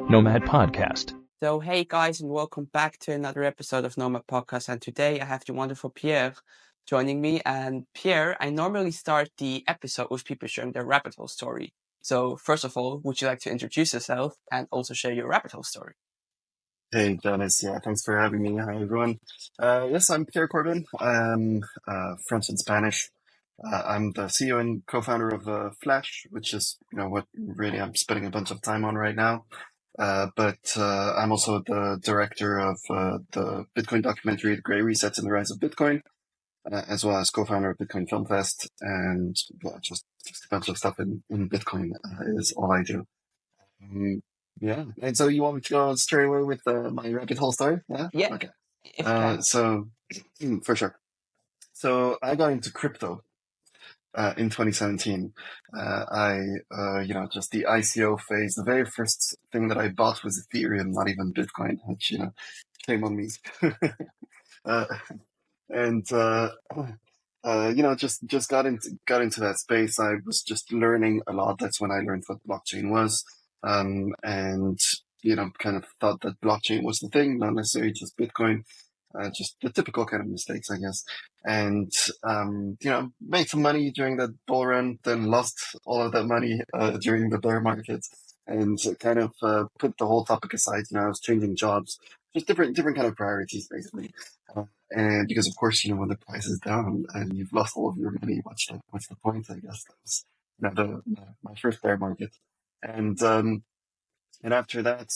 Nomad Podcast. So, hey guys, and welcome back to another episode of Nomad Podcast. And today I have the wonderful Pierre joining me. And Pierre, I normally start the episode with people sharing their rabbit hole story. So, first of all, would you like to introduce yourself and also share your rabbit hole story? Hey, Dennis. Yeah, thanks for having me. Hi, everyone. Yes, I'm Pierre Corbin. I'm French and Spanish. I'm the CEO and co-founder of Flash, which is, what really I'm spending a bunch of time on right now. But I'm also the director of the Bitcoin documentary, The Grey Resets and the Rise of Bitcoin, as well as co-founder of Bitcoin Filmfest, and just a bunch of stuff in Bitcoin is all I do. Yeah. And so you want me to go straight away with my rabbit hole story? Yeah? Yeah, Okay. if you can. So for sure. So I got into crypto in 2017. Just the ICO phase. The very first thing that I bought was Ethereum, not even Bitcoin, which, shame on me. uh, and just got into that space. I was just learning a lot. That's when I learned what blockchain was, and kind of thought that blockchain was the thing, not necessarily just Bitcoin. Just the typical kind of mistakes, I guess. And made some money during that bull run, then lost all of that money during the bear market, and kind of put the whole topic aside. I was changing jobs, just different kind of priorities, basically. And because of course, when the price is down and you've lost all of your money, what's the point? I guess that was my first bear market, and after that,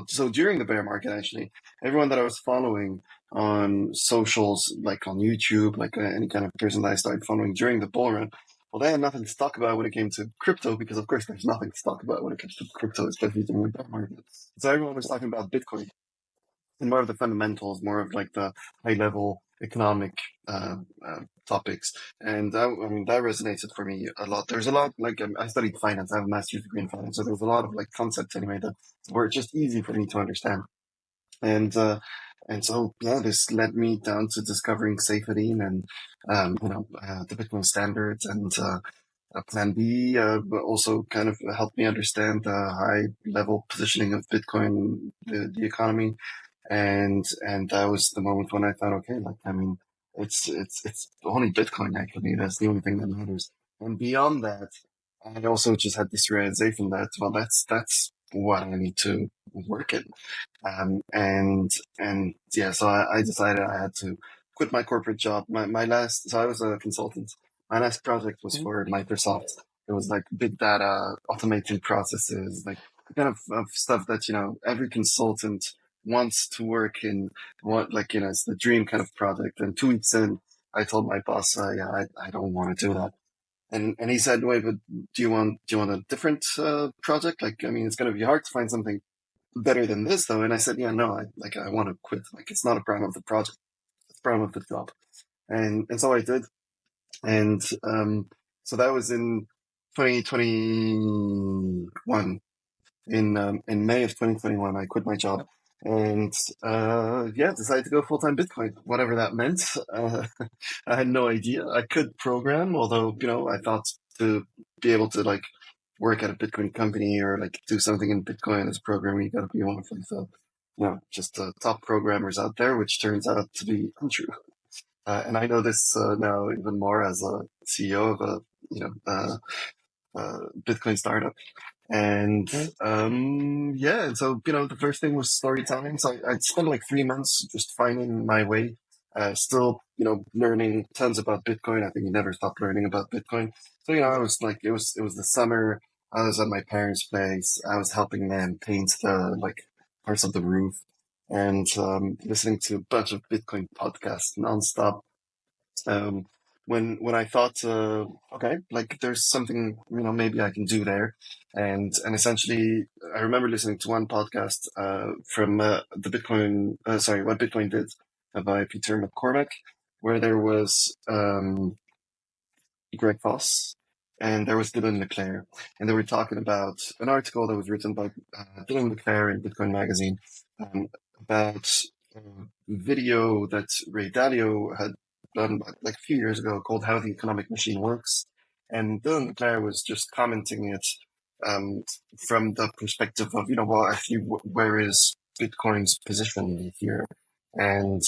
so during the bear market, actually, everyone that I was following on socials, like on YouTube, like any kind of person that I started following during the bull run, well, they had nothing to talk about when it came to crypto, because of course there's nothing to talk about when it comes to crypto, especially during the bear market. So everyone was talking about Bitcoin and more of the fundamentals, more of like the high level economic topics. And that resonated for me a lot. There's a lot, like I studied finance, I have a master's degree in finance. So there's a lot of like concepts anyway that were just easy for me to understand. And, so, yeah, this led me down to discovering safety and, the Bitcoin standards and, Plan B, but also kind of helped me understand the high level positioning of Bitcoin, the economy, and that was the moment when I thought, okay, like it's only Bitcoin actually. That's the only thing that matters. And beyond that, I also just had this realization that well, that's what I need to work in. And yeah, so I decided I had to quit my corporate job. So I was a consultant. My last project was for Microsoft. It was like big data, automating processes, like kind of stuff that, every consultant wants to work in. It's the dream kind of project. And 2 weeks in, I told my boss, I don't want to do that. And he said, wait, but do you want a different, project? Like, I mean, it's going to be hard to find something better than this though. And I said, yeah, no, I want to quit. Like, it's not a problem of the project. It's a problem of the job. And so I did. And, so that was in 2021. In May of 2021, I quit my job and, decided to go full-time Bitcoin, whatever that meant. I had no idea. I could program, although, I thought to be able to like work at a Bitcoin company or like do something in Bitcoin as a programmer, you got to be one of like the, just top programmers out there, which turns out to be untrue. And I know this now even more as a CEO of a, Bitcoin startup. And and so the first thing was storytelling. So I'd spent like 3 months just finding my way, still learning tons about Bitcoin. I think you never stop learning about Bitcoin. So I was like it was the summer. I was at my parents' place. I was helping them paint the like parts of the roof, and listening to a bunch of Bitcoin podcasts nonstop. Um, when I thought, okay, like there's something, maybe I can do there. And essentially, I remember listening to one podcast, from, the Bitcoin, what Bitcoin did, by Peter McCormack, where there was, Greg Foss and there was Dylan LeClaire, and they were talking about an article that was written by, Dylan LeClaire in Bitcoin Magazine, about a video that Ray Dalio had done like a few years ago called How the Economic Machine Works. And Dylan LeClaire was just commenting it um, from the perspective of, well, actually, where is Bitcoin's position here? And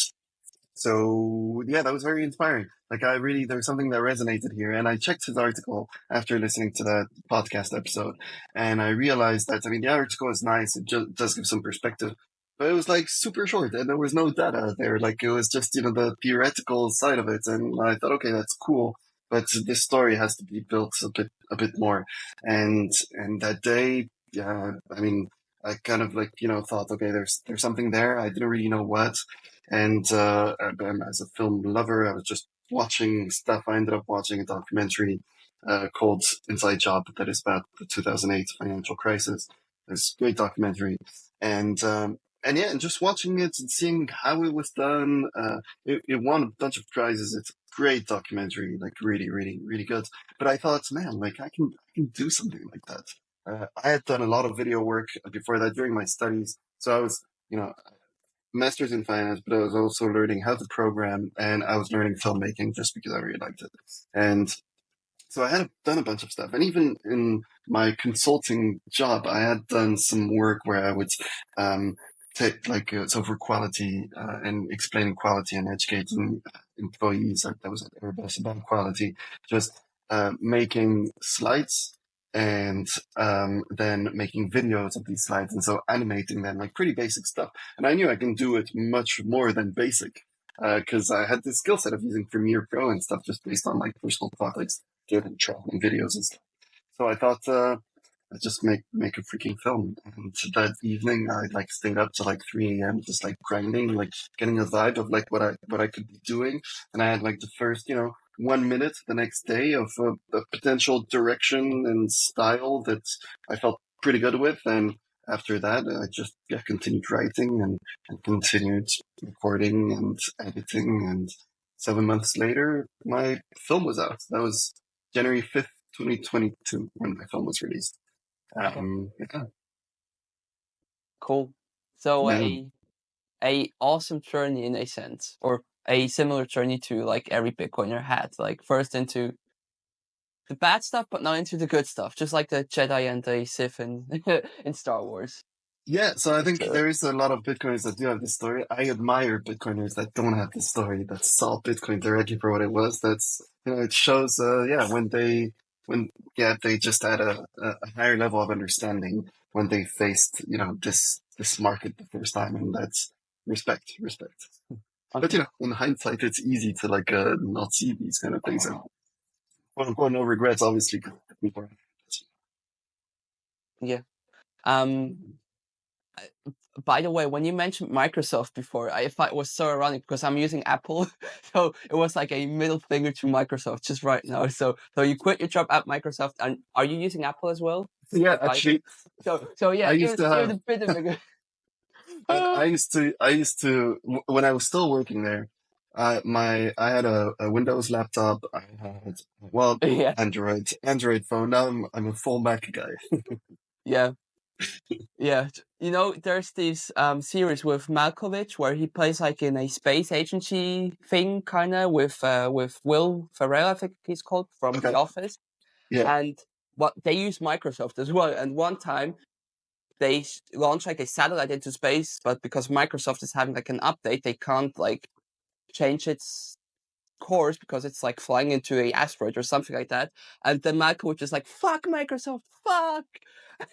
so yeah, that was very inspiring. Like there was something that resonated here, and I checked his article after listening to that podcast episode, and I realized that the article is nice; it does give some perspective, but it was like super short, and there was no data there. Like it was just the theoretical side of it, and I thought, okay, that's cool, but this story has to be built a bit more. And that day, yeah, I kind of like thought, okay, there's something there. I didn't really know what. And as a film lover, I was just watching stuff. I ended up watching a documentary called Inside Job that is about the 2008 financial crisis. It's a great documentary. And yeah, and just watching it and seeing how it was done, it won a bunch of prizes. It's a great documentary, like really, really, really good. But I thought, man, like I can do something like that. I had done a lot of video work before that during my studies. So I was, you know, master's in finance, but I was also learning how to program and I was learning filmmaking just because I really liked it. And so I had done a bunch of stuff. And even in my consulting job, I had done some work where I would take so for quality and explaining quality and educating employees. Like that was at Airbus about quality, just making slides and then making videos of these slides. And so animating them, like pretty basic stuff. And I knew I can do it much more than basic because I had the skill set of using Premiere Pro and stuff just based on like personal projects, doing traveling videos and stuff. So I thought, I'd just make a freaking film. And that evening, I like stayed up to like 3 a.m. just like grinding, like getting a vibe of like what I could be doing. And I had like the first, 1 minute the next day of a potential direction and style that I felt pretty good with. And after that, I just continued writing and continued recording and editing. And 7 months later, my film was out. That was January 5th, 2022, when my film was released. Okay. Yeah, Cool. So yeah, a awesome journey in a sense, or a similar journey to like every Bitcoiner had. Like first into the bad stuff, but now into the good stuff, just like the Jedi and the Sith in in Star Wars. yeah. So I think So there is a lot of Bitcoiners that do have this story. I admire Bitcoiners that don't have this story, that saw Bitcoin directly for what it was. That's it shows. Yeah, when they just had a higher level of understanding when they faced this market the first time, and that's respect. But okay, in hindsight, it's easy to like not see these kind of things. And quote unquote, no regrets, obviously. yeah. Um, by the way, when you mentioned Microsoft before, I thought it was so ironic because I'm using Apple, so it was like a middle finger to Microsoft just right now. So you quit your job at Microsoft, and are you using Apple as well? Yeah, Either. actually, So yeah, I used to even have. a bit of a I used to when I was still working there. I had a Windows laptop. I had yeah, Android phone. Now I'm a full Mac guy. yeah. Yeah, there's this series with Malkovich where he plays like in a space agency thing, kind of with Will Ferrell, I think he's called from The Okay. Office, Yeah. and what they use Microsoft as well. And one time they launched like a satellite into space, but because Microsoft is having like an update, they can't like change its course because it's like flying into a asteroid or something like that. And then Malkovich is like, "Fuck Microsoft, fuck!" I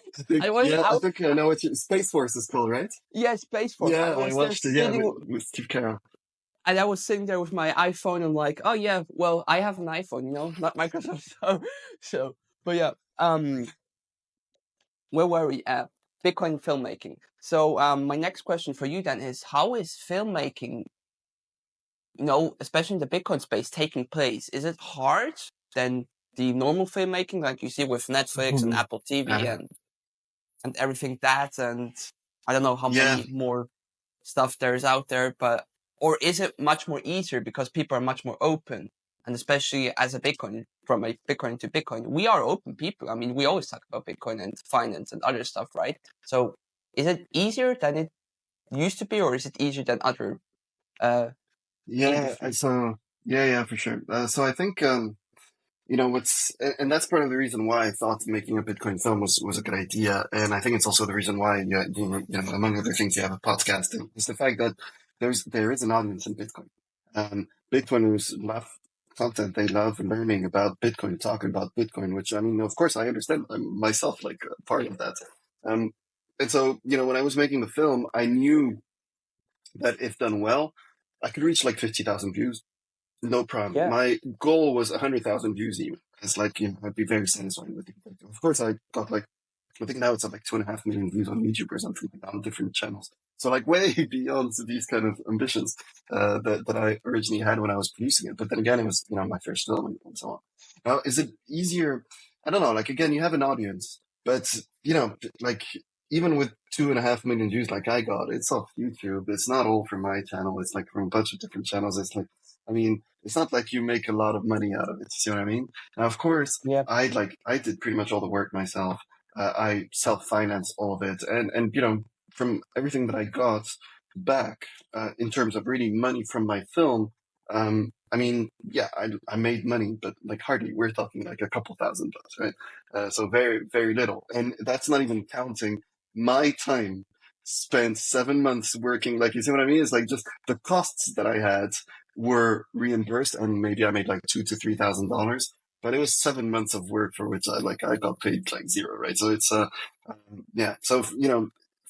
I think I know what Space Force is called, right? yeah, Space Force. I Yeah, I was there watched it. Yeah, sitting with Steve Carell. and I was sitting there with my iPhone and like, oh yeah, well, I have an iPhone, not Microsoft. So, but yeah, where were we at? Bitcoin filmmaking. So, my next question for you then is, how is filmmaking, especially in the Bitcoin space, taking place? Is it hard than the normal filmmaking, like you see with Netflix and Apple TV Uh, and everything that, and I don't know how yeah, many more stuff there is out there, but or is it much more easier because people are much more open? And especially as a Bitcoin, from a Bitcoin to Bitcoin, we are open people. I mean, we always talk about Bitcoin and finance and other stuff, right? So is it easier than it used to be, or is it easier than other yeah. industries? So yeah, for sure. So I think and that's part of the reason why I thought making a Bitcoin film was a good idea. And I think it's also the reason why, among other things, you have a podcast. Is the fact that there is an audience in Bitcoin. Bitcoiners love content. They love learning about Bitcoin, talking about Bitcoin, which, I mean, of course, I understand. I'm myself like a part of that. Um, and so, when I was making the film, I knew that if done well, I could reach like 50,000 views. No problem. Yeah. My goal was 100,000 views even. It's like, I'd be very satisfied with it. Of course, I got like, I think now it's at like 2.5 million views on YouTube or something like that on different channels. So like way beyond these kind of ambitions, that I originally had when I was producing it. But then again, it was, my first film and so on. Now, is it easier? I don't know. Like, again, you have an audience, but like even with 2.5 million views like I got, it's off YouTube. It's not all from my channel. It's like from a bunch of different channels. It's like, I mean, it's not like you make a lot of money out of it. You see what I mean? Now, of course, Yeah. I did pretty much all the work myself. I self-finance all of it, and from everything that I got back, in terms of really money from my film, I mean, yeah, I made money, but like hardly. We're talking like a couple $1,000, right? So very very little, and that's not even counting my time spent 7 months working. Like, you see what I mean? It's like just the costs that I had were reimbursed, and maybe I made like $2,000 to $3,000, but it was 7 months of work for which I got paid like zero, right? So it's yeah. So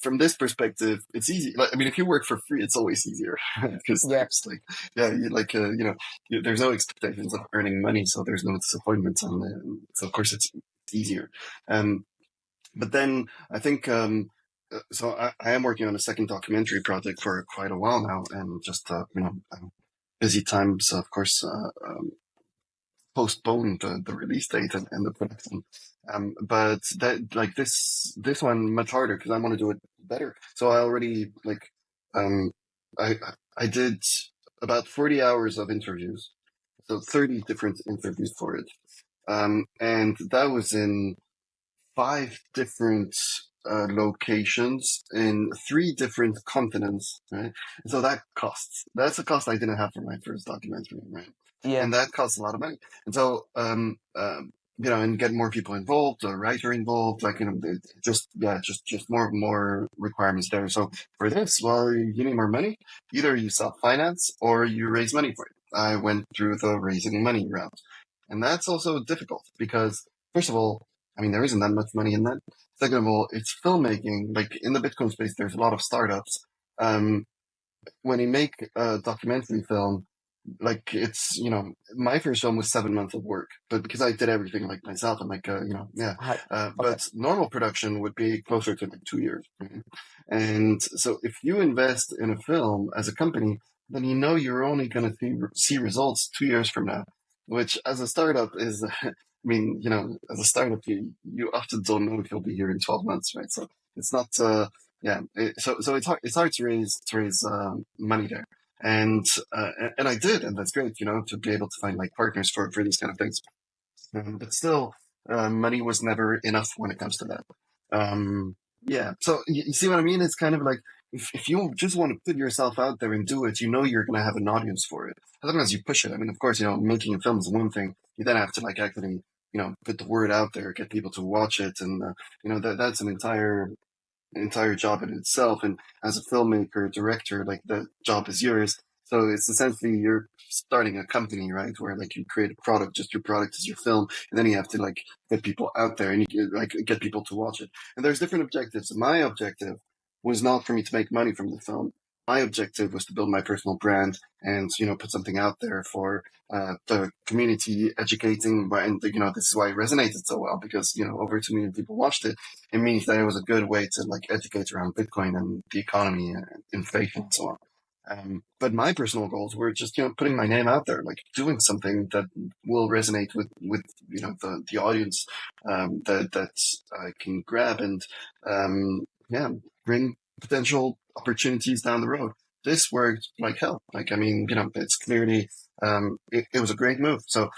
from this perspective, it's easy. Like, I mean, if you work for free, it's always easier because Yeah. there's like, yeah, there's no expectations of earning money, so there's no disappointments on it. So of course it's easier. Um, but then I think so I am working on a second documentary project for quite a while now, and just busy times, of course, postponed the release date and the production. But that like this one much harder because I want to do it better. So I already like um I I did about 40 hours of interviews, so 30 different interviews for it. And that was in 5 different locations in 3 different continents, right? So that costs. That's a cost I didn't have for my first documentary, right? Yeah. And that costs a lot of money. And so, and get more people involved, a writer involved, like, just more requirements there. So for this, well, you need more money. Either you self-finance or you raise money for it. I went through the raising money route. And that's also difficult because, first of all, I mean, there isn't that much money in that. Second of all, it's filmmaking. Like in the Bitcoin space, there's a lot of startups. Um, when you make a documentary film, like it's, my first film was 7 months of work, but because I did everything like myself, I'm like, yeah. Okay. But normal production would be closer to like 2 years. Right? And so if you invest in a film as a company, then you're only going to see results 2 years from now, which as a startup is, I mean, as a startup, you often don't know if you'll be here in 12 months, right? So it's not, yeah. So it's hard to raise money there. And and I did, and that's great, to be able to find like partners for these kind of things. But still, money was never enough when it comes to that. Yeah, so you see what I mean? It's kind of like if you just want to put yourself out there and do it, you're going to have an audience for it. As long as you push it. I mean, of course, making a film is one thing. You then have to like actually, put the word out there, get people to watch it, and that's an entire job in itself. And as a filmmaker, director, like the job is yours. So it's essentially you're starting a company, right? Where like you create a product, just your product is your film, and then you have to like get people out there and you like get people to watch it. And there's different objectives. My objective was not for me to make money from the film. My objective was to build my personal brand and put something out there for the community, educating. And this is why it resonated so well because over 2 million people watched it. It means that it was a good way to like educate around Bitcoin and the economy and inflation and so on. But my personal goals were just putting my name out there, like doing something that will resonate with the audience, that I can grab and yeah, bring potential opportunities down the road. This worked like hell. Like, I mean, it's clearly it was a great move. So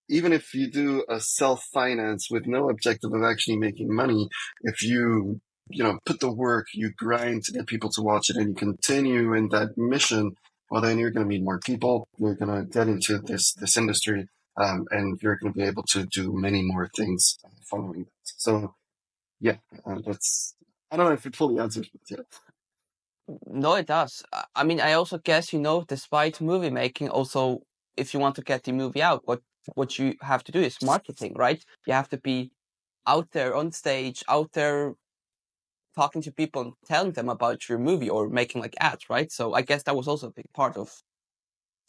even if you do a self-finance with no objective of actually making money, if you, put the work, you grind to get people to watch it and you continue in that mission, well, then you're going to meet more people. You're going to get into this industry. and you're going to be able to do many more things following that. So yeah, that's, I don't know if it fully answers, but yeah. No, it does. I mean, I also guess, despite movie making, also, if you want to get the movie out, what you have to do is marketing, right? You have to be out there on stage, out there talking to people and telling them about your movie or making like ads, right? So I guess that was also a big part of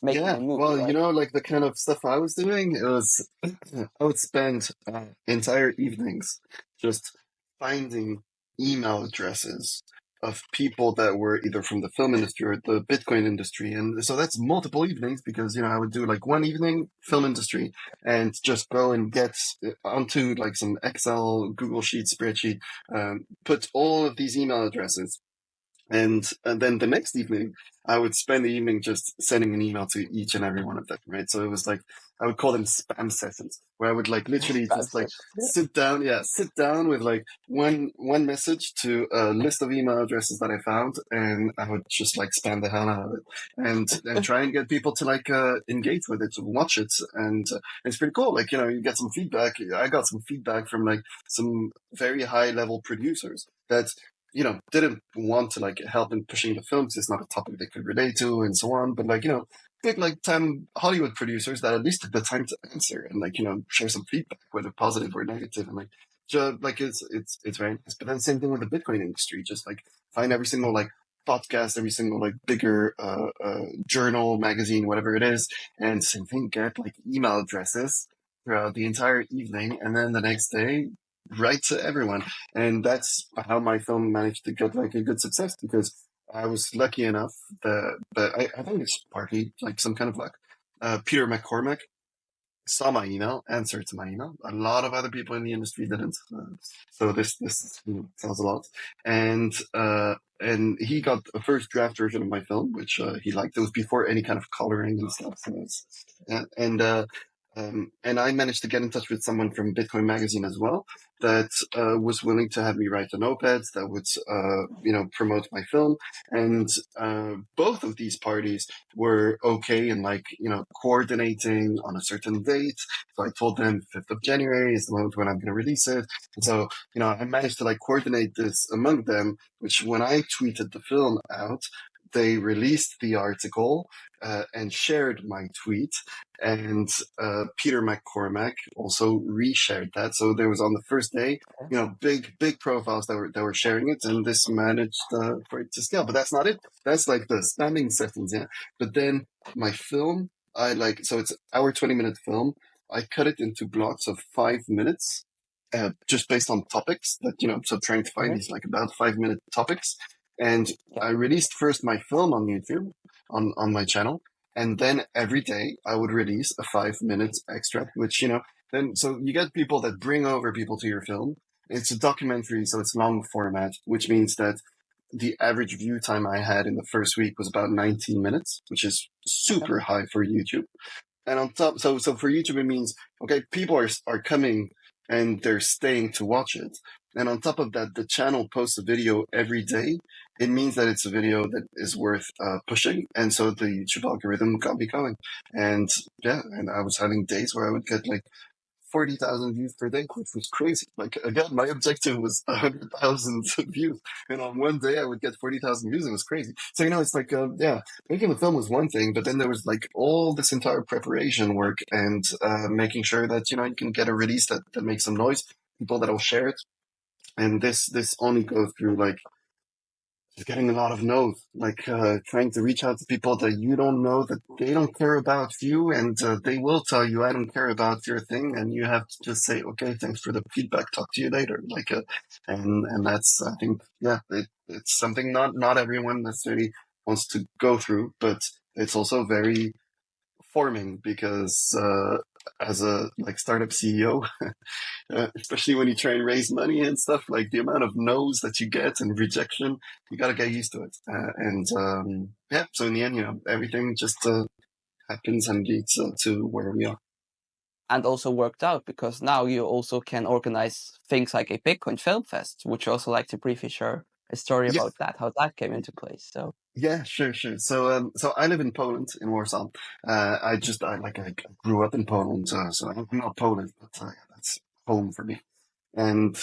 making Yeah, a movie, well, right? like the kind of stuff I was doing, it was I would spend entire evenings just finding email addresses of people that were either from the film industry or the Bitcoin industry. And so that's multiple evenings because, I would do like one evening film industry and just go and get onto like some Excel, Google Sheet, spreadsheet, put all of these email addresses and then the next evening, I would spend the evening just sending an email to each and every one of them, right? So it was like, I would call them spam sessions, where I would like literally Spam just like sessions, yeah. sit down with like one message to a list of email addresses that I found, and I would just like spam the hell out of it, and try and get people to like engage with it, to watch it, and it's pretty cool. Like you get some feedback. I got some feedback from like some very high level producers that didn't want to like help in pushing the film because it's not a topic they could relate to and so on. But like, big like time Hollywood producers that at least took the time to answer and like, share some feedback, whether positive or negative. And like, just like it's very nice. But then same thing with the Bitcoin industry, just like find every single like podcast, every single like bigger journal, magazine, whatever it is, and same thing, get like email addresses throughout the entire evening, and then the next day write to everyone. And that's how my film managed to get like a good success because I was lucky enough that I think it's partly like some kind of luck. Peter McCormack saw my email, answered to my email. A lot of other people in the industry didn't. So this sounds a lot. And he got a first draft version of my film, which he liked. It was before any kind of coloring and stuff. So yeah, and I managed to get in touch with someone from Bitcoin Magazine as well that was willing to have me write an op-ed that would, promote my film. And both of these parties were okay in like, coordinating on a certain date. So I told them 5th of January is the moment when I'm going to release it. And so, I managed to like coordinate this among them, which when I tweeted the film out, they released the article and shared my tweet. And Peter McCormack also reshared that. So there was on the first day, big profiles that were sharing it, and this managed for it to scale. But that's not it. That's like the spamming settings, yeah. But then my film, I like so it's our 20-minute film. I cut it into blocks of 5 minutes, just based on topics that So trying to find Mhm. these like about 5-minute topics, and Yeah. I released first my film on YouTube on my channel, and then every day I would release a 5 minute extract, which, then, so you get people that bring over people to your film. It's a documentary, so it's long format, which means that the average view time I had in the first week was about 19 minutes, which is Okay. super high for YouTube. And on top, so for YouTube, it means, okay, people are coming and they're staying to watch it. And on top of that, the channel posts a video every day. It means that it's a video that is worth pushing. And so the YouTube algorithm got me going. And yeah, and I was having days where I would get like 40,000 views per day, which was crazy. Like, again, my objective was 100,000 views. And on one day, I would get 40,000 views. It was crazy. So, it's like, yeah, making the film was one thing, but then there was like all this entire preparation work and making sure that, you can get a release that makes some noise, people that will share it. And this only goes through like just getting a lot of no's, like trying to reach out to people that you don't know, that they don't care about you, and they will tell you, I don't care about your thing, and you have to just say, okay, thanks for the feedback, talk to you later. Like, and that's, I think, yeah, it's something not everyone necessarily wants to go through, but it's also very forming because as a like startup CEO, especially when you try and raise money and stuff, like the amount of no's that you get and rejection, you got to get used to it. And yeah, so in the end, everything just happens and leads to where we are. And also worked out because now you also can organize things like a Bitcoin Filmfest, which you also like to briefly share. a story Yeah, about that, how that came into place. So. yeah, sure, sure. So I live in Poland, in Warsaw. I grew up in Poland, so I'm not Polish, but that's home for me. And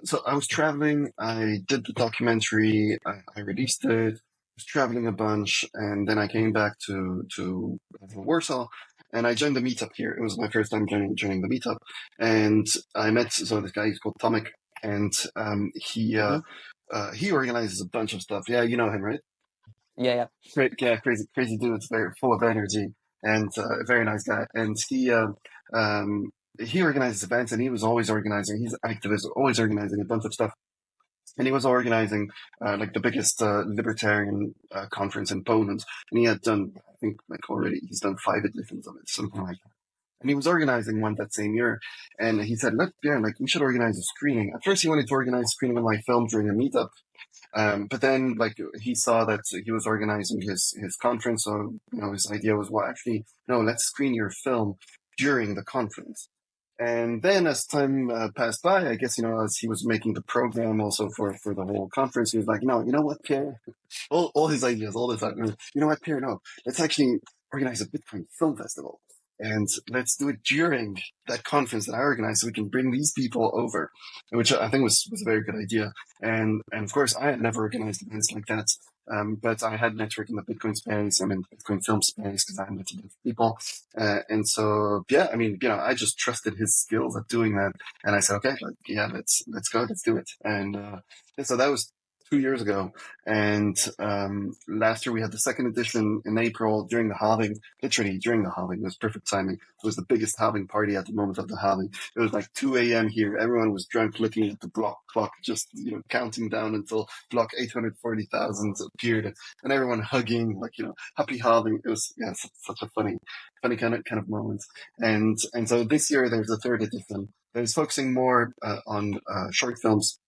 so I was traveling. I did the documentary. I released it. Was traveling a bunch, and then I came back to Warsaw, and I joined the meetup here. It was my first time joining the meetup, and I met this guy. He's called Tomek, and Hmm. he organizes a bunch of stuff. Yeah, you know him, right? Yeah, yeah. Great, yeah, crazy dude. Very full of energy and a very nice guy. And he organizes events, and he was always organizing. He's an activist, always organizing a bunch of stuff. And he was organizing like the biggest libertarian conference in Poland, and he had done, I think, like already he's done 5 editions of it, something like that. And he was organizing one that same year, and he said, "Look, Björn, like we should organize a screening." At first, he wanted to organize a screening of my film during a meetup, but then, like, he saw that he was organizing his conference, so his idea was, well, actually, no, let's screen your film during the conference. And then, as time passed by, I guess as he was making the program also for the whole conference, he was like, "No, you know what, Pierre? All his ideas all the time. You know what, Pierre? No, let's actually organize a Bitcoin Film Festival, and let's do it during that conference that I organized, so we can bring these people over," which I think was a very good idea. And of course, I had never organized events like that. But I had networked in the Bitcoin space and in the Bitcoin film space because I met a bunch of people. And so, yeah, I mean, I just trusted his skills at doing that. And I said, okay, like, yeah, let's go, let's do it. And so that was 2 years ago. And last year we had the second edition in April during the halving, literally during the halving. It was perfect timing. It was the biggest halving party at the moment of the halving. It was like 2 a.m. here. Everyone was drunk looking at the block clock, just, counting down until block 840,000 appeared, and everyone hugging, like, happy halving. It was, yeah, such a funny kind of moment. And so this year there's a third edition that is focusing more on short films,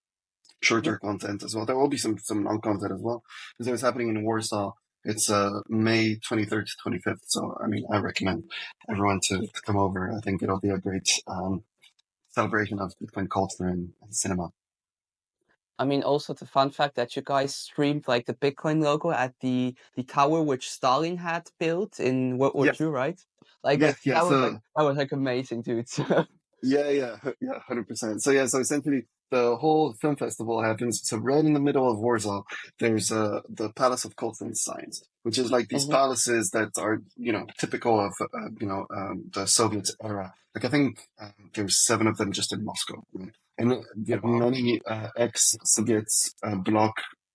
Hmm. shorter content as well. There will be some long content as well, because it's happening in Warsaw. It's May 23rd to 25th. So I mean, I recommend everyone to come over. I think it'll be a great celebration of Bitcoin culture and cinema. I mean, also the fun fact that you guys streamed like the Bitcoin logo at the tower which Stalin had built in World War Yeah, II, right? Like yeah, yeah. So that was like amazing, dude. So. yeah, 100%. So yeah, so essentially the whole film festival happens. So right in the middle of Warsaw, there's the Palace of Culture and Science, which is like these Hmm. palaces that are typical of the Soviet era. Like I think there's 7 of them just in Moscow, right? And Oh wow. many ex-Soviet bloc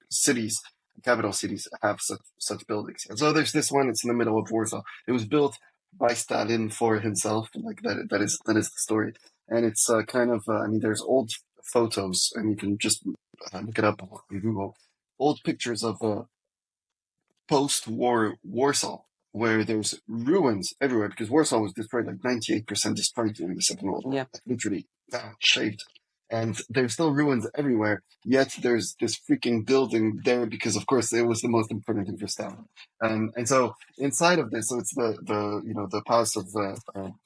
cities, capital cities, have such buildings. And so there's this one. It's in the middle of Warsaw. It was built by Stalin for himself. Like that is the story. And it's kind of I mean, there's old photos, and you can just look it up on Google. Old pictures of post-war Warsaw, where there's ruins everywhere because Warsaw was destroyed, like 98% destroyed during the Second World War, Yeah. like literally shaved. And there's still ruins everywhere, yet there's this freaking building there because, of course, it was the most important thing for Stalin. And so inside of this, so it's the Palace of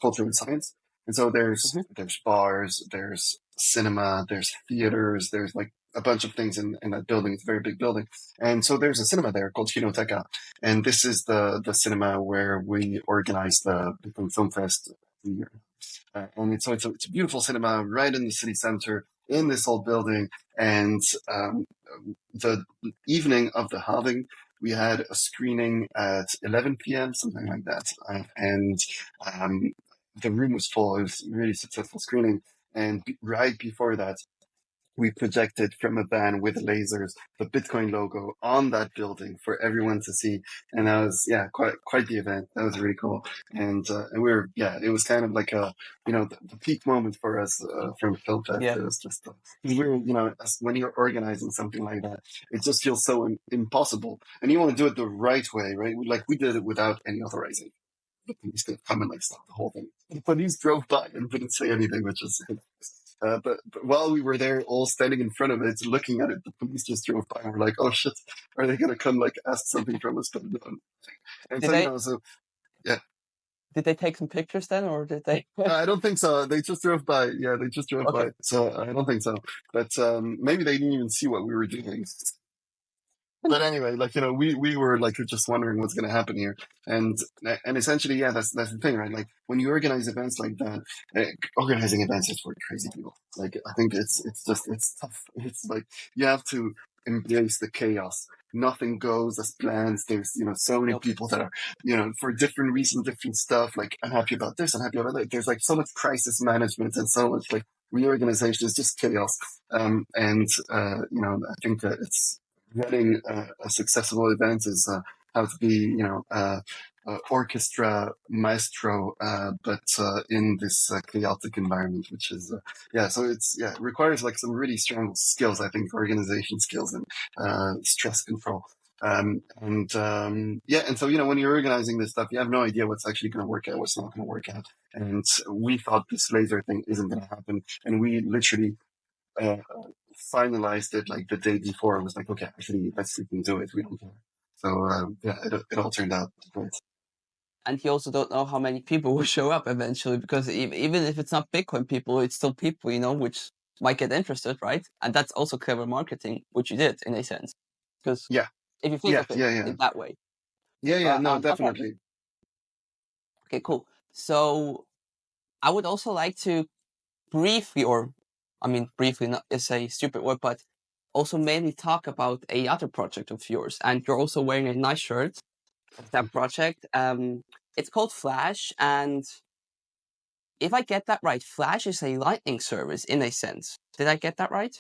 Culture and Science. And so there's Hmm. there's bars, there's cinema, there's theaters, there's like a bunch of things in that building. It's a very big building. And so there's a cinema there called Kinoteca. And this is the cinema where we organize the Bitcoin Film Fest every year. And it's a beautiful cinema right in the city center in this old building. And the evening of the halving, we had a screening at 11 p.m., something like that. And um, the room was full. It was a really successful screening. And right before that, we projected from a van with lasers the Bitcoin logo on that building for everyone to see, and that was quite the event. That was really cool, and we were it was kind of like the peak moment for us from Film Fest. Yeah. It was just we were when you're organizing something like that, it just feels so impossible, and you want to do it the right way, right? Like we did it without any authorization. The police didn't come and like stop the whole thing. The police drove by and didn't say anything, which is but while we were there, all standing in front of it, looking at it, the police just drove by and were like, "Oh shit, are they gonna come like ask something from us?" But no. And Did so they so yeah, Did they take some pictures then, or did they? I don't think so. They just drove by. Yeah, they just drove Okay, by. So I don't think so. But maybe they didn't even see what we were doing. But anyway, like, we were like just wondering what's going to happen here, and essentially, yeah, that's the thing, right? Like when you organize events like that, uh, organizing events is for crazy people. Like I think it's tough. It's like you have to embrace the chaos. Nothing goes as planned. There's so many yep. people that are for different reasons, different stuff. Like unhappy about this, unhappy about that. There's like so much crisis management and so much like reorganization. It's just chaos. And I think that it's running a successful event is how to be, orchestra maestro, but in this chaotic environment, which is, yeah, so it requires like some really strong skills, I think, organization skills and stress control. Yeah, and so, when you're organizing this stuff, you have no idea what's actually going to work out, what's not going to work out. And we thought this laser thing isn't going to happen. And we literally uh, finalized it like the day before. I was like, okay, actually, let's freaking do it. We don't care. So yeah, it all turned out great. And you also don't know how many people will show up eventually, because even if it's not Bitcoin people, it's still people, which might get interested, right? And that's also clever marketing, which you did in a sense, because Yeah, if you think yeah, of it yeah, yeah, in that way. yeah, yeah. But No, okay, definitely. okay, cool. So I would also like to briefly, or I mean, briefly not is a stupid word, but also mainly talk about a other project of yours. And you're also wearing a nice shirt of that project. It's called Flash, and if I get that right, Flash is a Lightning service in a sense. Did I get that right?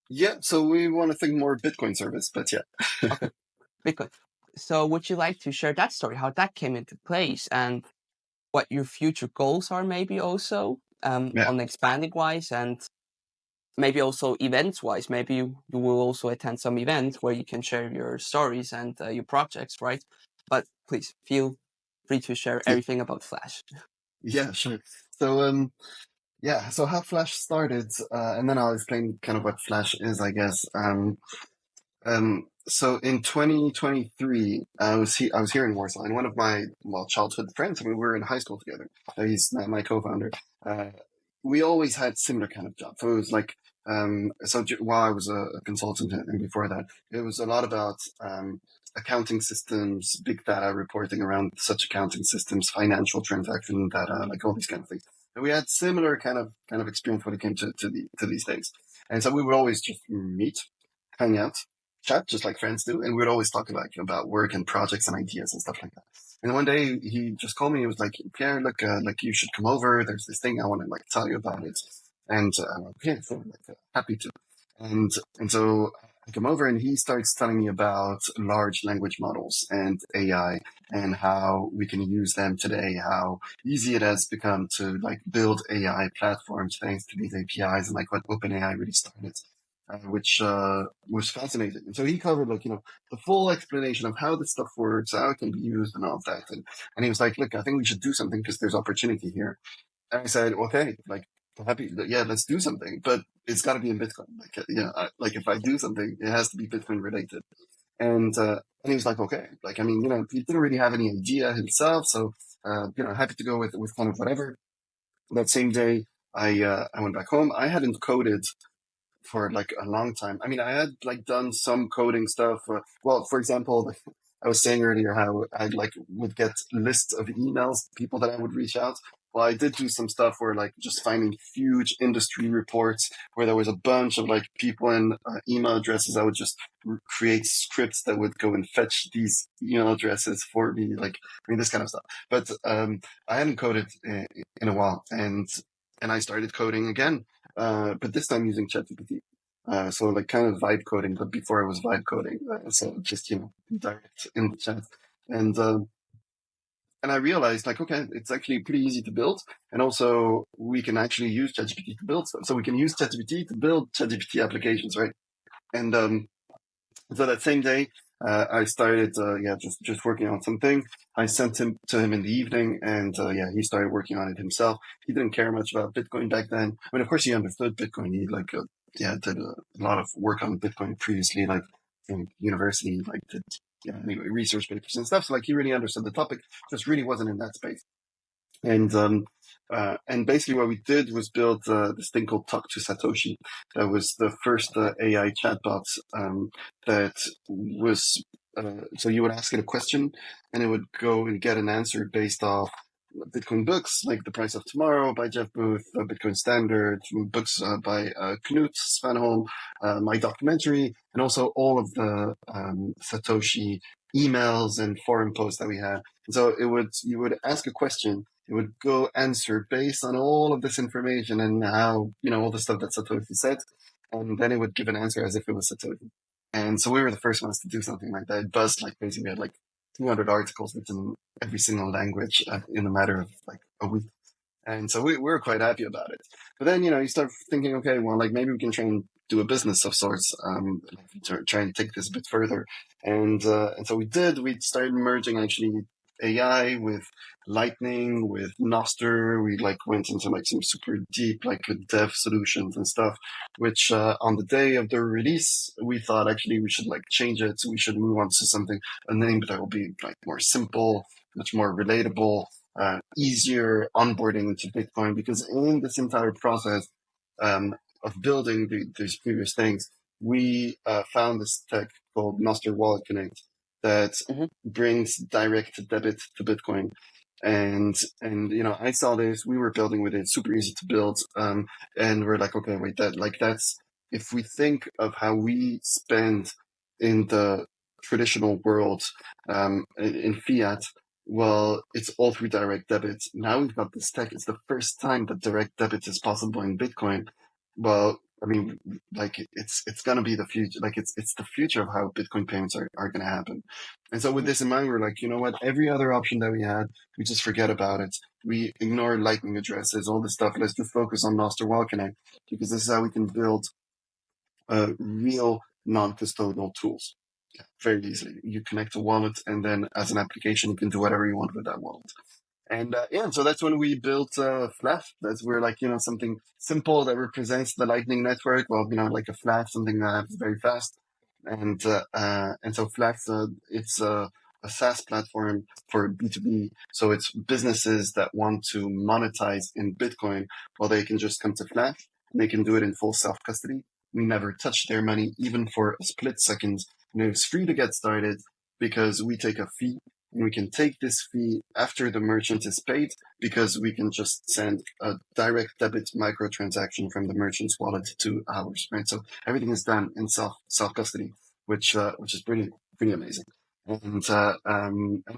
Yeah. So we want to think more Bitcoin service, but yeah, Okay, Bitcoin. So would you like to share that story, how that came into place, and what your future goals are, maybe also yeah, on expanding wise, and maybe also events wise? Maybe you will also attend some event where you can share your stories and your projects, right? But please feel free to share yeah, everything about Flash. yeah, sure. So yeah. So how Flash started, and then I'll explain kind of what Flash is, I guess. So in 2023, I was here in Warsaw, and one of my childhood friends. I mean, we were in high school together. He's my co-founder. Uh, we always had similar kind of jobs. So it was like while I was a consultant and before that, it was a lot about accounting systems, big data reporting around such accounting systems, financial transaction data, like all these kind of things. And we had similar kind of experience when it came to these things. And so we would always just meet, hang out, chat, just like friends do, and we'd always talk about work and projects and ideas and stuff like that. And one day he just called me. He was like, "Pierre, look, like you should come over. There's this thing I want to like tell you about it." And I'm like, "Okay, so, like, happy to." And so I come over, and he starts telling me about large language models and AI and how we can use them today. How easy it has become to like build AI platforms thanks to these APIs and like what OpenAI really started, which was fascinating. And so he covered like the full explanation of how this stuff works, how it can be used, and all of that. And he was like, "Look, I think we should do something because there's opportunity here." And I said, "Okay, like happy, yeah, let's do something, but it's got to be in Bitcoin. Like, like if I do something, it has to be Bitcoin related." And he was like, "Okay, like I mean, he didn't really have any idea himself, so happy to go with kind of whatever." That same day, I went back home. I hadn't coded for like a long time. I mean, I had like done some coding stuff. Well, for example, I was saying earlier how I like would get lists of emails, people that I would reach out. Well, I did do some stuff where like just finding huge industry reports where there was a bunch of like people and email addresses. I would just create scripts that would go and fetch these email addresses for me. Like, I mean, this kind of stuff. But I hadn't coded in a while, and I started coding again, but this time using ChatGPT. So like kind of vibe coding, but before I was vibe coding, so just direct in the chat, and and I realized like okay, it's actually pretty easy to build, and also we can actually use ChatGPT to build stuff. So we can use ChatGPT to build ChatGPT applications, right? And so that same day, I started, yeah, just working on something. I sent him to him in the evening, and yeah, he started working on it himself. He didn't care much about Bitcoin back then. I mean, of course, he understood Bitcoin. He like, yeah, did a lot of work on Bitcoin previously, like in university, like did yeah, anyway, research papers and stuff. So like, he really understood the topic. Just really wasn't in that space. And basically what we did was build this thing called Talk to Satoshi. That was the first AI chatbot that was, so you would ask it a question and it would go and get an answer based off Bitcoin books, like The Price of Tomorrow by Jeff Booth, Bitcoin Standard, books by Knut Svanholm, my documentary, and also all of the Satoshi emails and forum posts that we had. And so you would ask a question, it would go answer based on all of this information and how, all the stuff that Satoshi said. And then it would give an answer as if it was Satoshi. And so we were the first ones to do something like that. It buzzed like crazy. We had like 200 articles written every single language in a matter of like a week. And so we were quite happy about it. But then, you start thinking, okay, well, like maybe we can try and do a business of sorts, try and take this a bit further. And so we did. We started merging actually AI with Lightning, with Noster. We like went into like some super deep like dev solutions and stuff, which on the day of the release, we thought actually we should like change it. So we should move on to something, a name that will be like more simple, much more relatable, easier onboarding into Bitcoin, because in this entire process of building these previous things, we found this tech called Master Wallet Connect that Hmm. brings direct debit to Bitcoin. And I saw this, we were building with it, super easy to build, and we're like, okay, wait, that's if we think of how we spend in the traditional world, in fiat, well, it's all through direct debit. Now we've got this tech. It's the first time that direct debit is possible in Bitcoin. Well, I mean, like it's gonna be the future. Like it's the future of how Bitcoin payments are gonna happen. And so with this in mind, we're like, you know what? Every other option that we had, we just forget about it. We ignore Lightning addresses, all this stuff. Let's just focus on Master Wallet Connect, because this is how we can build real non-custodial tools very easily. You connect a wallet, and then as an application, you can do whatever you want with that wallet. And so that's when we built Flash. That's where like something simple that represents the Lightning Network. Well, like a Flash, something that's very fast. And so Flash, it's a SaaS platform for B2B. So it's businesses that want to monetize in Bitcoin. Well, they can just come to Flash and they can do it in full self custody. We never touch their money, even for a split second. And it's free to get started because we take a fee, and we can take this fee after the merchant is paid, because we can just send a direct debit microtransaction from the merchant's wallet to ours, right? So everything is done in self custody, which is pretty amazing. And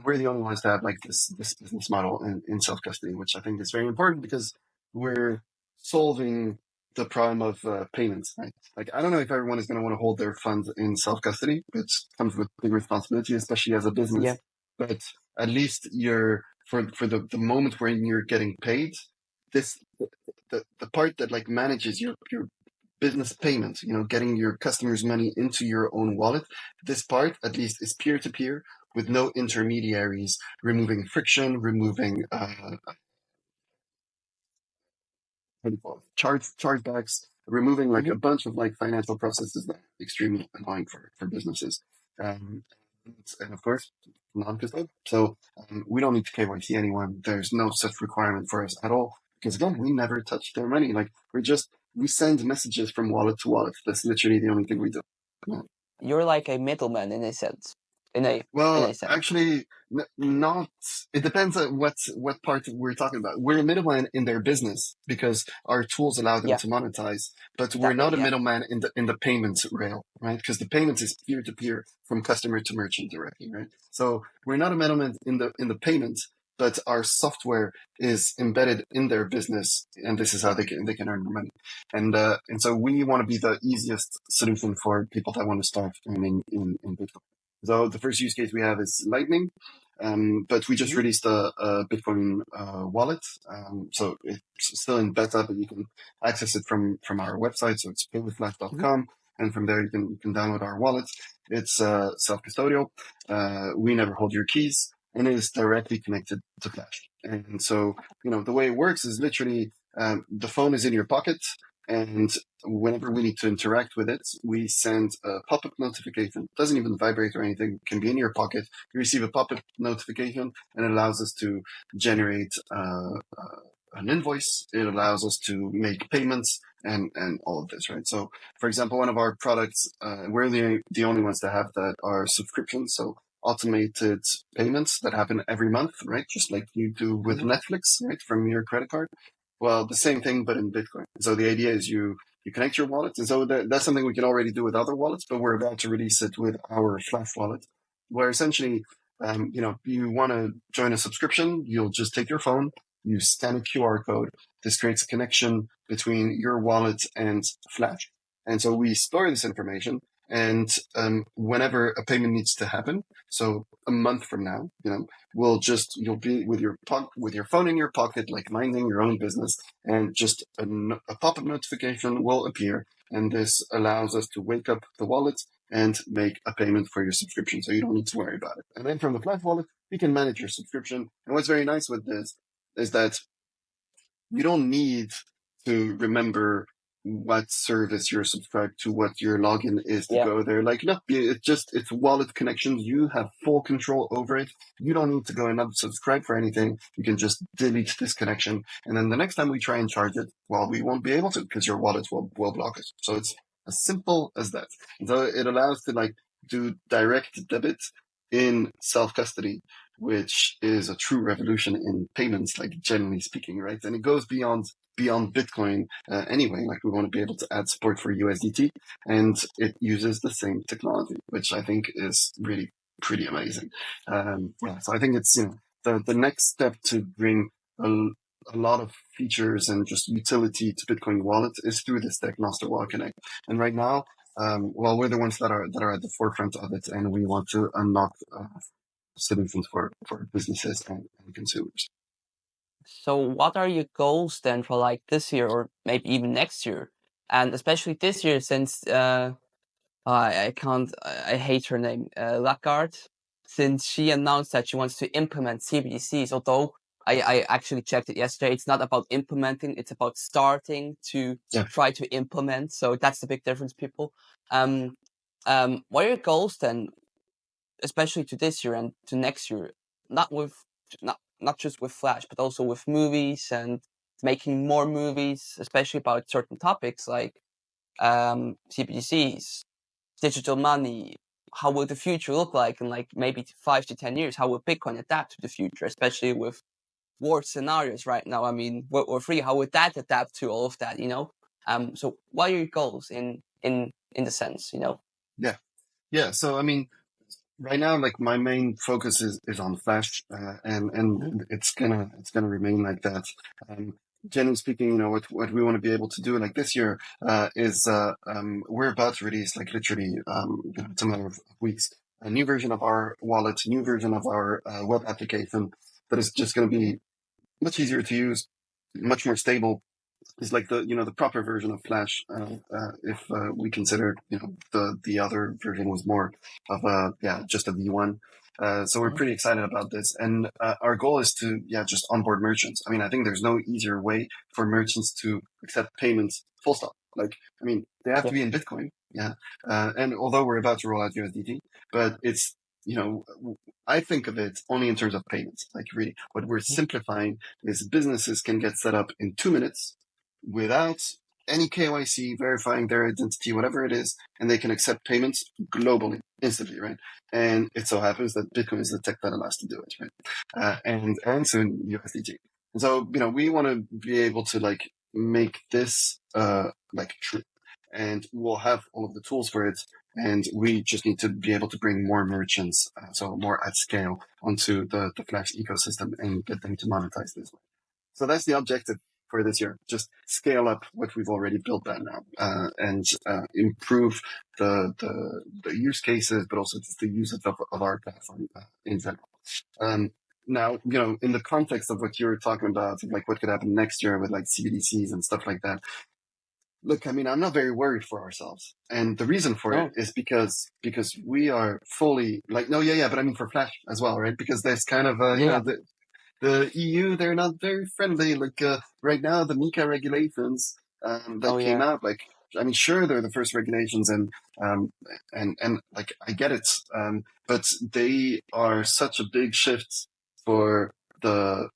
we're the only ones that have like this business model in self custody, which I think is very important because we're solving the problem of payments, right? Like, I don't know if everyone is going to want to hold their funds in self custody. It comes with big responsibility, especially as a Yeah. business. But at least you're for the moment when you're getting paid, this the part that like manages your business payments, getting your customers' money into your own wallet. This part, at least, is peer to peer with no intermediaries, removing friction, removing chargebacks, removing like Hmm. a bunch of like financial processes that are extremely annoying for businesses. Um, and of course, non-custodial. So we don't need to KYC anyone. There's no such requirement for us at all, because again, we never touch their money. Like we send messages from wallet to wallet. That's literally the only thing we do. Yeah. You're like a middleman in a sense. In a Well, sense. actually, not. It depends on what part we're talking about. We're a middleman in their business because our tools allow them Yeah. to monetize, but we're That way. not a Yeah. middleman in the payments rail, right? Because the payments is peer to peer from customer to merchant directly, right? So we're not a middleman in the payments, but our software is embedded in their business, and this is how they can earn money. And so we want to be the easiest solution for people that want to start earning in Bitcoin. So the first use case we have is Lightning, but we just Hmm. released a Bitcoin wallet. So it's still in beta, but you can access it from our website. So it's Hmm. paywithflash.com, and from there you can download our wallet. It's self-custodial. We never hold your keys, and it is directly connected to Flash. And so the way it works is literally the phone is in your pocket, And whenever we need to interact with it, we send a pop-up notification. It doesn't even vibrate or anything. It can be in your pocket. You receive a pop-up notification, and it allows us to generate an invoice. It allows us to make payments and all of this, right? So, for example, one of our products, we're the only ones that have that are subscriptions. So automated payments that happen every month, right? Just like you do with Mhm. Netflix, right? From your credit card. Well, the same thing, but in Bitcoin. So the idea is you connect your wallet. And so that's something we can already do with other wallets, but we're about to release it with our Flash wallet, where essentially, you want to join a subscription, you'll just take your phone, you scan a QR code. This creates a connection between your wallet and Flash. And so we store this information. And whenever a payment needs to happen, so a month from now, you'll be with with your phone in your pocket, like minding your own business, and just a pop-up notification will appear, and this allows us to wake up the wallet and make a payment for your subscription, so you don't need to worry about it. And then from the Flash wallet, you can manage your subscription. And what's very nice with this is that you don't need to remember what service you're subscribed to, what your login is to Yeah. go there. Like, no, it's wallet connections. You have full control over it. You don't need to go and unsubscribe for anything. You can just delete this connection. And then the next time we try and charge it, well, we won't be able to because your wallet will block it. So it's as simple as that. So it allows to like do direct debit in self custody, which is a true revolution in payments, like generally speaking, right? And it goes beyond Bitcoin anyway. Like we want to be able to add support for USDT, and it uses the same technology, which I think is really pretty amazing. Yeah, so I think it's the next step to bring a lot of features and just utility to Bitcoin Wallet is through this tech, Master Wallet Connect. And right now, well, we're the ones that are at the forefront of it, and we want to unlock solutions for businesses and consumers. So what are your goals then for like this year or maybe even next year? And especially this year since I can't I hate her name, Lagarde, since she announced that she wants to implement CBDCs, although I actually checked it yesterday. It's not about implementing, it's about starting to Yeah. try to implement. So that's the big difference, people. Um, what are your goals then, especially to this year and to next year? Not with not just with Flash, but also with movies and making more movies, especially about certain topics like CBDCs, digital money. How will the future look like in like maybe 5 to 10 years? How will Bitcoin adapt to the future, especially with war scenarios right now? I mean, World War III. How would that adapt to all of that? So what are your goals in the sense? Yeah. Yeah. So I mean, right now, like my main focus is on Flash, Mhm. and it's gonna remain like that. Um, Generally speaking, what we want to be able to do like this year is we're about to release like literally it's a matter of weeks a new version of our wallet, new version of our web application that is just going to be much easier to use, much more stable, is like the proper version of Flash. If we consider the other version was more of a just a V1. So we're Mhm. pretty excited about this, and our goal is to just onboard merchants. I mean, I think there's no easier way for merchants to accept payments. Full stop. Like, I mean, they have to Yeah. be in Bitcoin, and although we're about to roll out USDT, but it's I think of it only in terms of payments. Like, really, what we're Mhm. simplifying is businesses can get set up in 2 minutes without any KYC, verifying their identity, whatever it is, and they can accept payments globally, instantly, right? And it so happens that Bitcoin is the tech that allows to do it, right? And soon USDT. And so, we want to be able to like make this like true, and we'll have all of the tools for it. And we just need to be able to bring more merchants, so more at scale, onto the Flash ecosystem and get them to monetize this way. So that's the objective for this year. Just scale up what we've already built by now, and improve the use cases, but also just the usage of our platform in general. Um, Now, in the context of what you're talking about, like what could happen next year with like CBDCs and stuff like that. Look, I mean, I'm not very worried for ourselves, and the reason for it Oh, is because we are fully like, no, yeah, but I mean for Flash as well, right? Because there's kind of yeah. the EU, they're not very friendly. Like right now, the MiCA regulations, Oh that came yeah. out. Like, I mean, sure, they're the first regulations, um, and like I get it, but they are such a big shift for the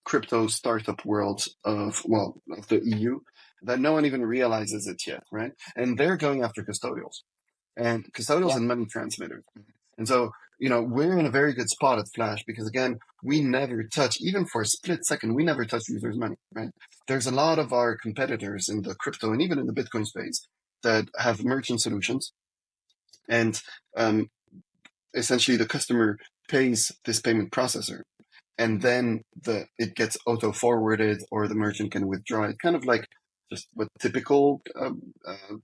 crypto startup world of the EU that no one even realizes it yet, right? And they're going after custodials Yeah. and money transmitters. And so, you know, we're in a very good spot at Flash because again, we never touch, even for a split second, we never touch users' money, right? There's a lot of our competitors in the crypto and even in the Bitcoin space that have merchant solutions. And um, essentially the customer pays this payment processor and then it gets auto forwarded or the merchant can withdraw it, kind of like just what typical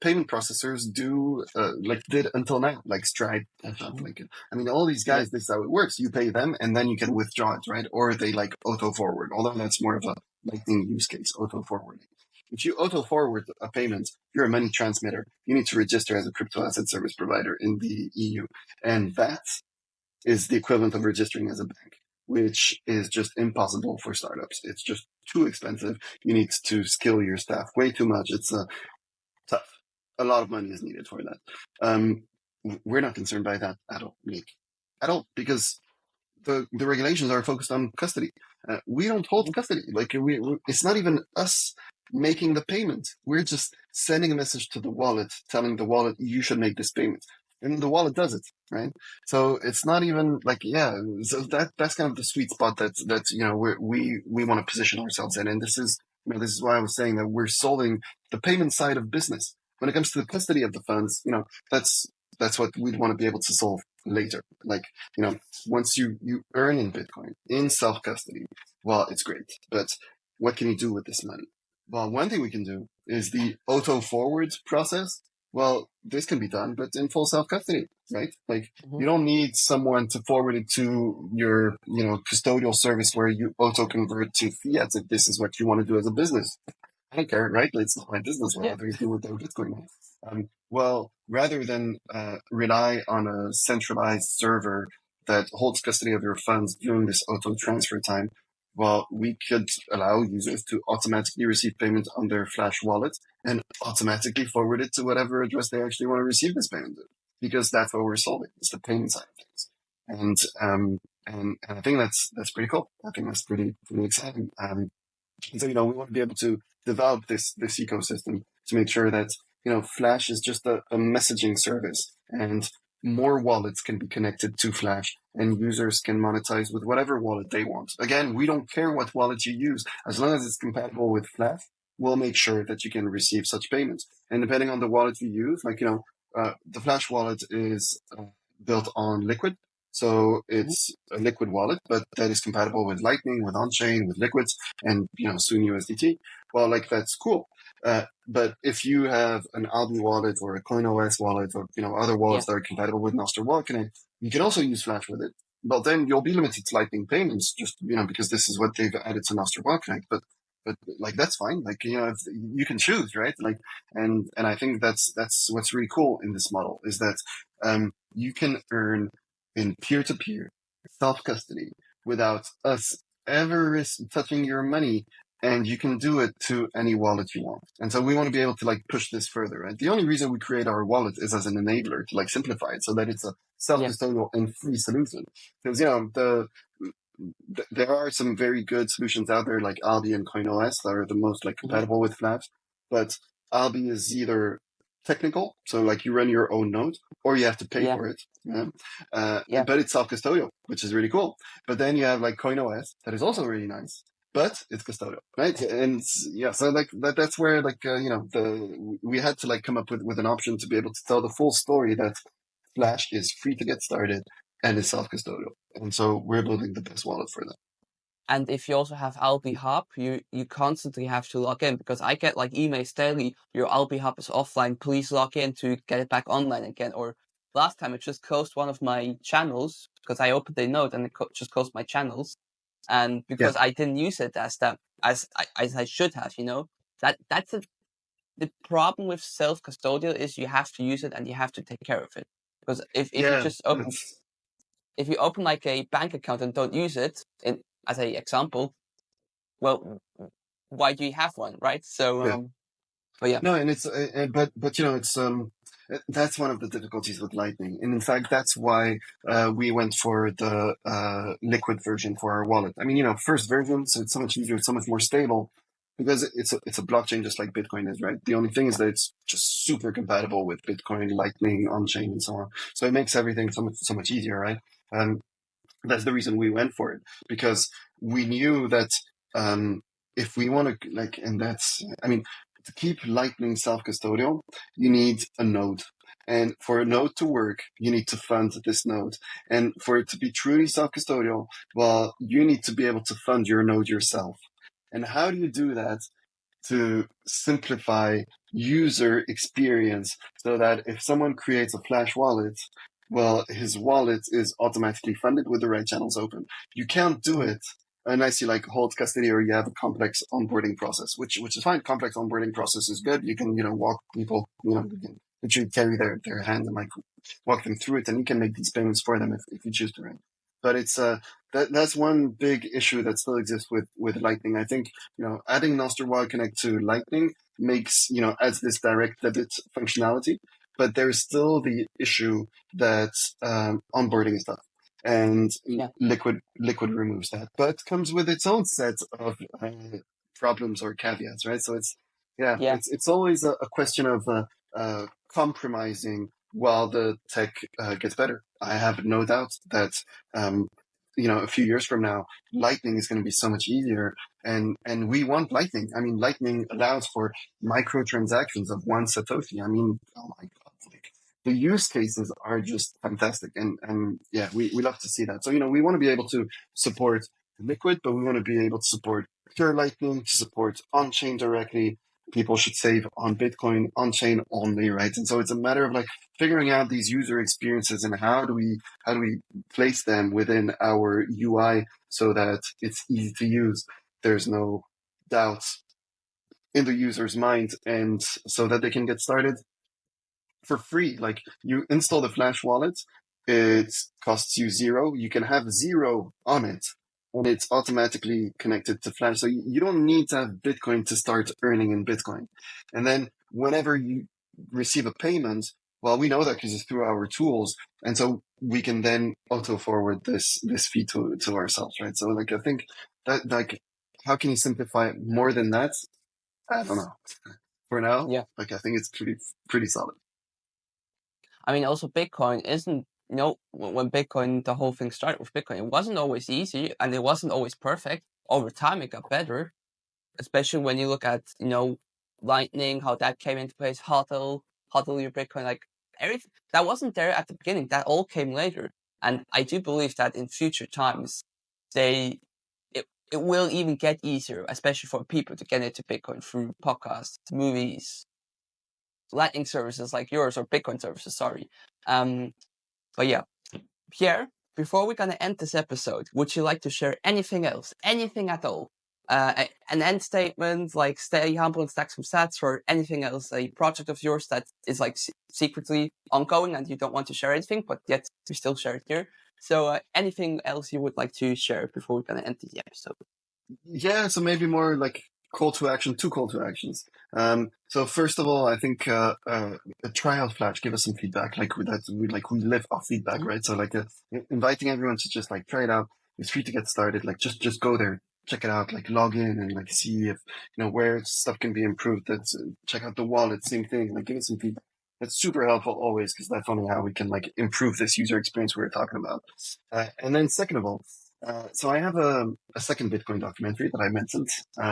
payment processors do, like did until now, like Stripe, Mhm. like I mean, all these Yeah. guys, this is how it works. You pay them and then you can withdraw it, right? Or they like auto forward, although that's more of a lightning use case, auto forwarding. If you auto forward a payment, you're a money transmitter. You need to register as a crypto asset service provider in the EU, and that is the equivalent of registering as a bank, which is just impossible for startups. It's just too expensive. You need to skill your staff way too much. It's tough. A lot of money is needed for that. Um, we're not concerned by that at all, Nick. At all, because the regulations are focused on custody. We don't hold Mhm. custody. Like it's not even us making the payment. We're just sending a message to the wallet, telling the wallet you should make this payment, and the wallet does it, right? So it's not even like yeah. So that's kind of the sweet spot that you know we want to position ourselves in, and this is you know this is why I was saying that we're solving the payment side of business. When it comes to the custody of the funds, you know that's what we'd want to be able to solve later. Like you know once you earn in Bitcoin in self custody, well, it's great. But what can you do with this money? Well, one thing we can do is the auto forward process. Well, this can be done, but in full self custody, right? Like Mhm. you don't need someone to forward it to your, you know, custodial service where you auto convert to fiat if this is what you want to do as a business. I don't care, right? It's not my business what Yeah. others do with their Bitcoin. Well, rather than rely on a centralized server that holds custody of your funds during this auto transfer time, well, we could allow users to automatically receive payment on their Flash wallet and automatically forward it to whatever address they actually want to receive this payment to, because that's what we're solving. It's the payment side of things, and and I think that's pretty cool. I think that's pretty exciting. And so, you know, we want to be able to develop this ecosystem to make sure that, you know, Flash is just a messaging service and more wallets can be connected to Flash and users can monetize with whatever wallet they want. Again, we don't care what wallet you use. As long as it's compatible with Flash, we'll make sure that you can receive such payments. And depending on the wallet you use, like, you know, the Flash wallet is built on Liquid. So Mhm. it's a Liquid wallet, but that is compatible with Lightning, with on-chain, with Liquids, and you know soon USDT. Well, like that's cool. But if you have an Albi wallet or a CoinOS wallet or you know other Yeah. wallets that are compatible with Nostr Wallet Connect, you can also use Flash with it. But then you'll be limited to Lightning payments, just you know because this is what they've added to Nostr Wallet Connect. But like that's fine. Like you know you can choose, right? Like and I think that's what's really cool in this model is that you can earn in peer-to-peer self-custody without us ever touching your money, and you can do it to any wallet you want. And so we want to be able to like push this further. Right? The only reason we create our wallet is as an enabler to like simplify it so that it's a Yeah. self-custodial and free solution. Because you know there are some very good solutions out there like Albi and CoinOS that are the most like Mhm. compatible with Flash, but Albi is either technical, so like you run your own node, or you have to pay Yeah. for it. Yeah. But it's self-custodial, which is really cool. But then you have like CoinOS that is also really nice, but it's custodial, right? And yeah, so like that's where like you know we had to like come up with an option to be able to tell the full story that Flash is free to get started and is self-custodial. And so we're building the best wallet for that. And if you also have Albi Hub, you constantly have to log in because I get like emails daily. Your Albi Hub is offline. Please log in to get it back online again. Or last time it just closed one of my channels because I opened a node and it just closed my channels, and Yeah. because I didn't use it as I should have. You know that's the problem with self custodial is you have to use it and you have to take care of it. Because if you Yeah. just open That's, if you open like a bank account and don't use it, in as a example, well, why do you have one, right? So yeah. But yeah, No, and it's but you know it's that's one of the difficulties with Lightning, and in fact that's why we went for the liquid version for our wallet. I mean, you know, first version, so it's so much easier, it's so much more stable because it's a blockchain just like Bitcoin is, right? The only thing is that it's just super compatible with Bitcoin, Lightning, on chain, and so on. So it makes everything so much easier, right? Um, that's the reason we went for it because we knew that um, if we want to like, and that's, I mean, to keep Lightning self-custodial, you need a node. And for a node to work, you need to fund this node. And for it to be truly self-custodial, well, you need to be able to fund your node yourself. And how do you do that to simplify user experience so that if someone creates a Flash wallet, well, his wallet is automatically funded with the right channels open. You can't do mhm, it unless you like hold custody or you have a complex onboarding process, which is fine. Complex onboarding process is good. You can, you know, walk people, you know, you can literally carry their hand and like walk them through it, and you can make these payments for them if you choose to, right? But it's that's one big issue that still exists with Lightning. I think, you know, adding Nostr Wire Connect to Lightning makes, you know, adds this direct debit functionality, but there's still the issue that onboarding is tough, and yeah, Liquid removes that, but comes with its own set of problems or caveats, right? So it's yeah, yeah, it's always a question of compromising while the tech gets better. I have no doubt that um, you know, a few years from now, Lightning is going to be so much easier, and we want Lightning. I mean, Lightning allows for microtransactions of 1 Satoshi. I mean, oh my god, like the use cases are just fantastic, and yeah, we love to see that. So, you know, we want to be able to support Liquid, but we want to be able to support pure Lightning, to support on chain directly. People should save on Bitcoin on chain only, right? And so it's a matter of like figuring out these user experiences and how do we place them within our UI so that it's easy to use. There's no doubts in the user's mind, and so that they can get started for free. Like you install the Flash wallet, it costs you zero. You can have zero on it, and it's automatically connected to Flash. So you don't need to have Bitcoin to start earning in Bitcoin. And then whenever you receive a payment, well, we know that because it's through our tools, and so we can then auto forward this fee to ourselves, right? So like I think that like how can you simplify it more than that? I don't know. For now, yeah. like I think it's pretty solid. I mean, also Bitcoin isn't, when Bitcoin, the whole thing started with Bitcoin, it wasn't always easy and it wasn't always perfect. Over time, it got better, especially when you look at, Lightning, how that came into place, HODL your Bitcoin, like everything that wasn't there at the beginning, that all came later. And I do believe that in future times, they, it will even get easier, especially for people to get into Bitcoin through podcasts, movies, Lightning services like yours, or Bitcoin services, sorry. But yeah, Pierre, before we're gonna end this episode, would you like to share anything else, anything at all? An end statement, like stay humble and stack some sats, or anything else, a project of yours that is like secretly ongoing and you don't want to share anything, but yet we still share it here. So anything else you would like to share before we're gonna end the episode? Yeah, so maybe more like call to action, two call to actions. So first of all, I think try out Flash, give us some feedback. Like we live off feedback, Mhm. right? So like inviting everyone to just like try it out. It's free to get started. Like just go there, check it out, like log in and like see if you know where stuff can be improved. That's check out the wallet, same thing. Like give us some feedback. That's super helpful always because that's only how we can like improve this user experience we were talking about. And then second of all. So I have a second Bitcoin documentary that I mentioned,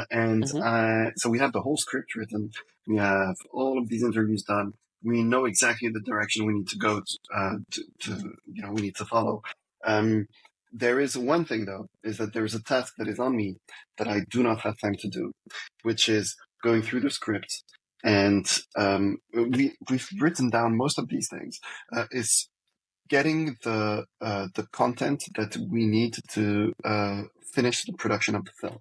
and Mhm. so we have the whole script written. We have all of these interviews done. We know exactly the direction we need to go to you know we need to follow. Um, there is one thing though, is that there is a task that is on me that I do not have time to do, which is going through the script. And we've written down most of these things. Is getting the content that we need to finish the production of the film.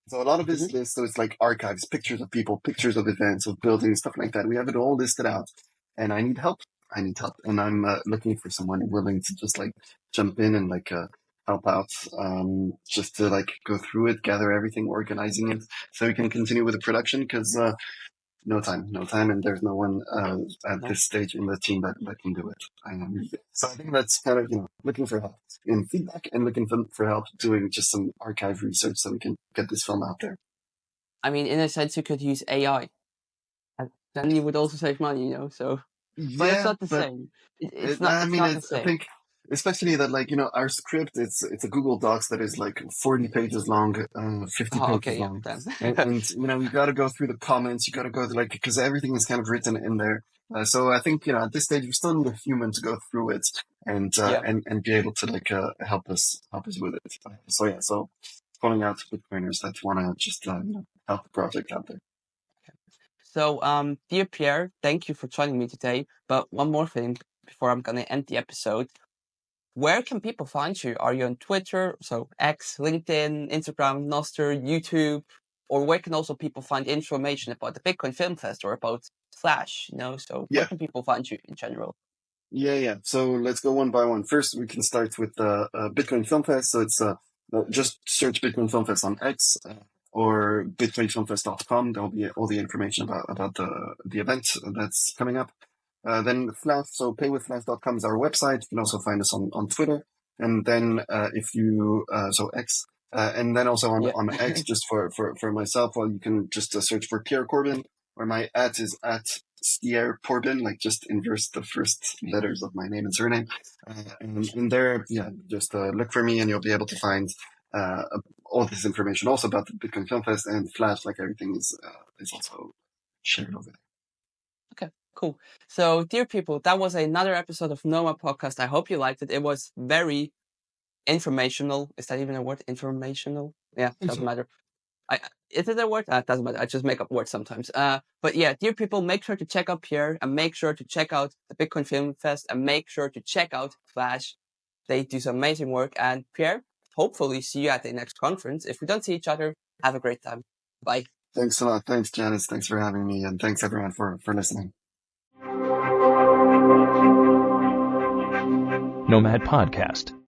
So a lot of Mhm. this list, so it's like archives, pictures of people, pictures of events, of buildings, stuff like that. We have it all listed out, and I need help. I need help, and I'm looking for someone willing to just like jump in and like help out, just to like go through it, gather everything, organizing it, so we can continue with the production. Because No time, no time, and there's no one at No. this stage in the team that can do it. So I think that's kind of, looking for help in feedback and looking for help doing just some archive research so we can get this film out there. I mean, in a sense, you could use AI, and then you would also save money, so, but it's Yeah, not the but same. It's not, I it's mean, not the I same. think especially that, like, our script, it's a Google Docs that is like 40 pages long, 50 Oh, pages okay, yeah, long. then. And you got to go through the comments, you got to go to, like, because everything is kind of written in there. So I think, at this stage, we still need a human to go through it Yeah. and be able to, like, help us with it. So yeah, so calling out to Bitcoiners that want to just, help the project out there. So, dear Pierre, thank you for joining me today. But one more thing before I'm gonna end the episode. Where can people find you? Are you on Twitter, so X, LinkedIn, Instagram, Nostr, YouTube? Or where can also people find information about the Bitcoin Film Fest or about Flash? So where Yeah. can people find you in general? Yeah, yeah. So let's go one by one. First, we can start with the Bitcoin Filmfest. So it's just search Bitcoin Filmfest on X or bitcoinfilmfest.com. There'll be all the information about the event that's coming up. Then Flash, so paywithflash.com is our website. You can also find us on Twitter. And then if you so X. And then also Yeah. on X, just for myself, well, you can just search for Pierre Corbin, where my at is at Pierre Corbin, like just inverse the first letters of my name and surname. And there, yeah, just look for me and you'll be able to find uh, all this information also about the Bitcoin Film Fest and Flash, like everything is also shared over there. Okay, cool. So, dear people, that was another episode of Noma Podcast. I hope you liked it. It was very informational. Is that even a word? Informational? Yeah, I think doesn't so. matter. Is it a word? Doesn't matter. I just make up words sometimes. But yeah, dear people, make sure to check out Pierre and make sure to check out the Bitcoin Film Fest and make sure to check out Flash. They do some amazing work. And Pierre, hopefully see you at the next conference. If we don't see each other, have a great time. Bye. Thanks a lot. Thanks, Janice. Thanks for having me. And thanks everyone for listening. Nomad Podcast.